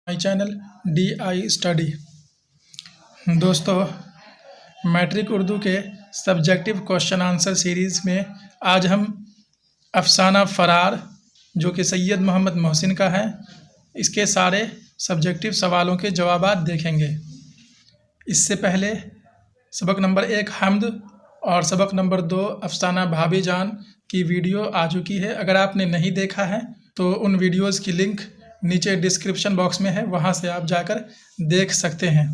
My channel DI study. दोस्तों, matric Urdu के subjective question answer series में आज हम अफसाना फ़रार जो कि सैयद मोहम्मद मोहसिन का है, इसके सारे सब्जेक्टिव सवालों के जवाबात देखेंगे। इससे पहले सबक नंबर 1 हम्द और सबक नंबर 2 अफसाना भाभी जान की वीडियो आ चुकी है। अगर आपने नहीं देखा है तो उन वीडियोज़ की लिंक नीचे डिस्क्रिप्शन बॉक्स में है, वहां से आप जाकर देख सकते हैं।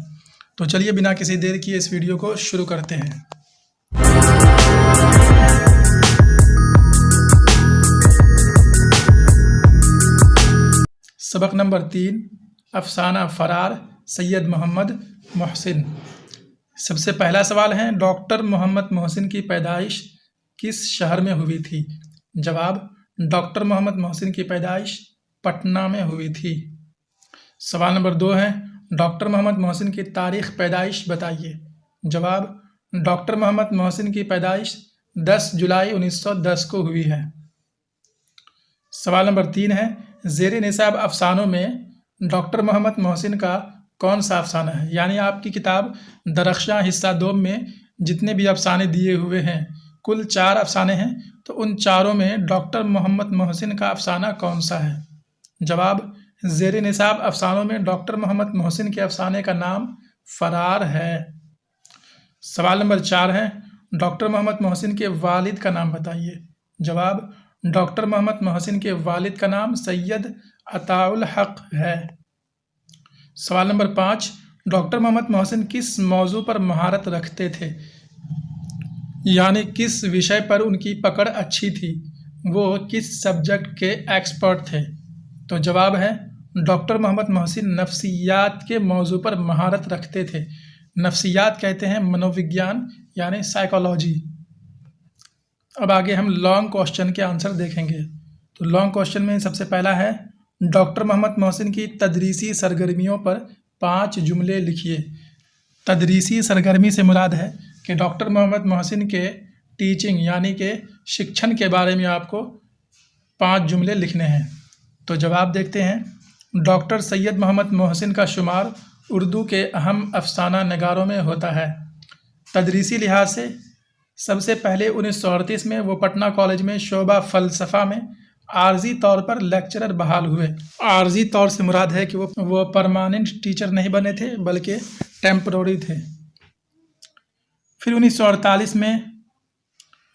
तो चलिए बिना किसी देर किए इस वीडियो को शुरू करते हैं। सबक नंबर 3 अफसाना फ़रार सैयद मोहम्मद मोहसिन। सबसे पहला सवाल है, डॉक्टर मोहम्मद मोहसिन की पैदाइश किस शहर में हुई थी? जवाब, डॉक्टर मोहम्मद मोहसिन की पैदाइश पटना में हुई थी। सवाल नंबर 2 है, डॉक्टर मोहम्मद मोहसिन की तारीख़ पैदाइश बताइए। जवाब, डॉक्टर मोहम्मद मोहसिन की पैदाइश 10 जुलाई 1910 को हुई है। सवाल नंबर 3 है, ज़ेर निसाब अफसानों में डॉक्टर मोहम्मद मोहसिन का कौन सा अफसाना है? यानी आपकी किताब दरख्शां हिस्सा 2 में जितने भी अफसाने दिए हुए हैं, कुल 4 अफसाने हैं, तो उन चारों में डॉक्टर मोहम्मद मोहसिन का अफसाना कौन सा है? जवाब, ज़ेर निसाब अफसानों में डॉक्टर मोहम्मद मोहसिन के अफसाने का नाम फ़रार है। सवाल नंबर 4 है, डॉक्टर मोहम्मद मोहसिन के वालिद का नाम बताइए। जवाब, डॉक्टर मोहम्मद मोहसिन के वालिद का नाम सैयद अताउल हक है। सवाल नंबर 5, डॉक्टर मोहम्मद मोहसिन किस मौजू पर महारत रखते थे? यानी किस विषय पर उनकी पकड़ अच्छी थी, वो किस सब्जेक्ट के एक्सपर्ट थे? तो जवाब है, डॉक्टर मोहम्मद मोहसिन नफ्सियात के मौजू पर महारत रखते थे। नफ्सियात कहते हैं मनोविज्ञान यानी साइकोलॉजी। अब आगे हम लॉन्ग क्वेश्चन के आंसर देखेंगे। तो लॉन्ग क्वेश्चन में सबसे पहला है, डॉक्टर मोहम्मद मोहसिन की तदरीसी सरगर्मियों पर 5 जुमले लिखिए। तदरीसी सरगर्मी से मुराद है कि डॉक्टर मोहम्मद मोहसिन के टीचिंग यानी कि शिक्षण के बारे में आपको 5 जुमले लिखने हैं। तो जवाब देखते हैं। डॉक्टर सैयद मोहम्मद मोहसिन का शुमार उर्दू के अहम अफसाना नगारों में होता है। तदरीसी लिहाज से सबसे पहले 1938 में वो पटना कॉलेज में शोबा फ़लसफ़ा में आर्जी तौर पर लेक्चरर बहाल हुए। आर्जी तौर से मुराद है कि वो परमानेंट टीचर नहीं बने थे, बल्कि टेम्पररी थे। फिर 1948 में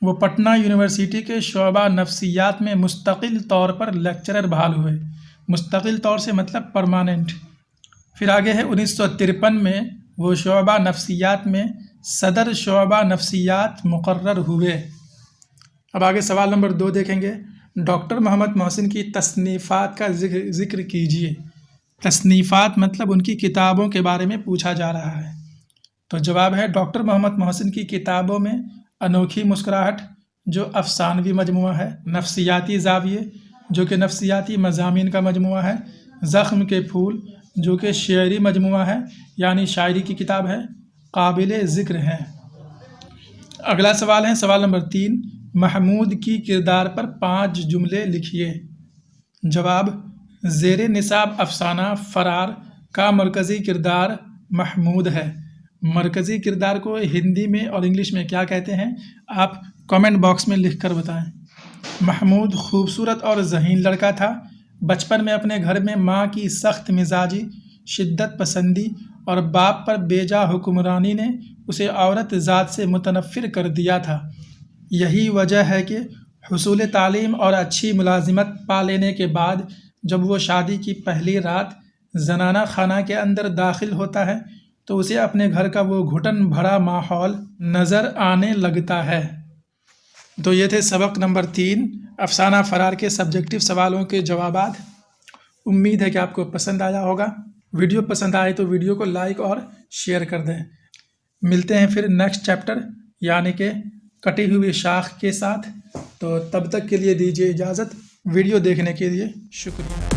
वो पटना यूनिवर्सिटी के शोबा नफ्सियात में मुस्तकिल तौर पर लेक्चरर बहाल हुए। मुस्तकिल तौर से मतलब परमानेंट। फिर आगे है 1953 में वो शोबा नफ्सियात में सदर शोबा नफ्सियात मुकर्रर हुए। अब आगे सवाल नंबर 2 देखेंगे, डॉक्टर मोहम्मद मोहसिन की तसनीफ़ात का जिक्र कीजिए। तसनीफ़ात मतलब उनकी किताबों के बारे में पूछा जा रहा है। तो जवाब है, डॉक्टर मोहम्मद मोहसिन की किताबों में अनोखी मुस्कुराहट जो अफसानवी मजमुआ है, नफ्सियाती ज़ाविये जो कि नफ्सियाती मज़ामीन का मजमुआ है, ज़ख्म के फूल जो कि शेरी मजमुआ है यानी शायरी की किताब है, काबिल ज़िक्र है। अगला सवाल है सवाल नंबर 3, महमूद की किरदार पर 5 जुमले लिखिए। जवाब, ज़ेर निसाब अफसाना फ़रार का मरकज़ी किरदार महमूद है। मरकज़ी किरदार को हिंदी में और इंग्लिश में क्या कहते हैं, आप कमेंट बॉक्स में लिखकर बताएं। महमूद खूबसूरत और ज़हीन लड़का था। बचपन में अपने घर में माँ की सख्त मिजाजी, शिद्दत पसंदी और बाप पर बेजा हुक्मरानी ने उसे औरत ज़ात से मुतनफ़िर कर दिया था। यही वजह है कि हुसूल तालीम और अच्छी मुलाजिमत पा लेने के बाद जब वो शादी की पहली रात जनाना खाना के अंदर दाखिल होता है तो उसे अपने घर का वो घुटन भरा माहौल नज़र आने लगता है। तो ये थे सबक नंबर 3 अफसाना फ़रार के सब्जेक्टिव सवालों के जवाबात। उम्मीद है कि आपको पसंद आया होगा। वीडियो पसंद आए तो वीडियो को लाइक और शेयर कर दें। मिलते हैं फिर नेक्स्ट चैप्टर यानी कि कटी हुई शाख के साथ। तो तब तक के लिए दीजिए इजाज़त। वीडियो देखने के लिए शुक्रिया।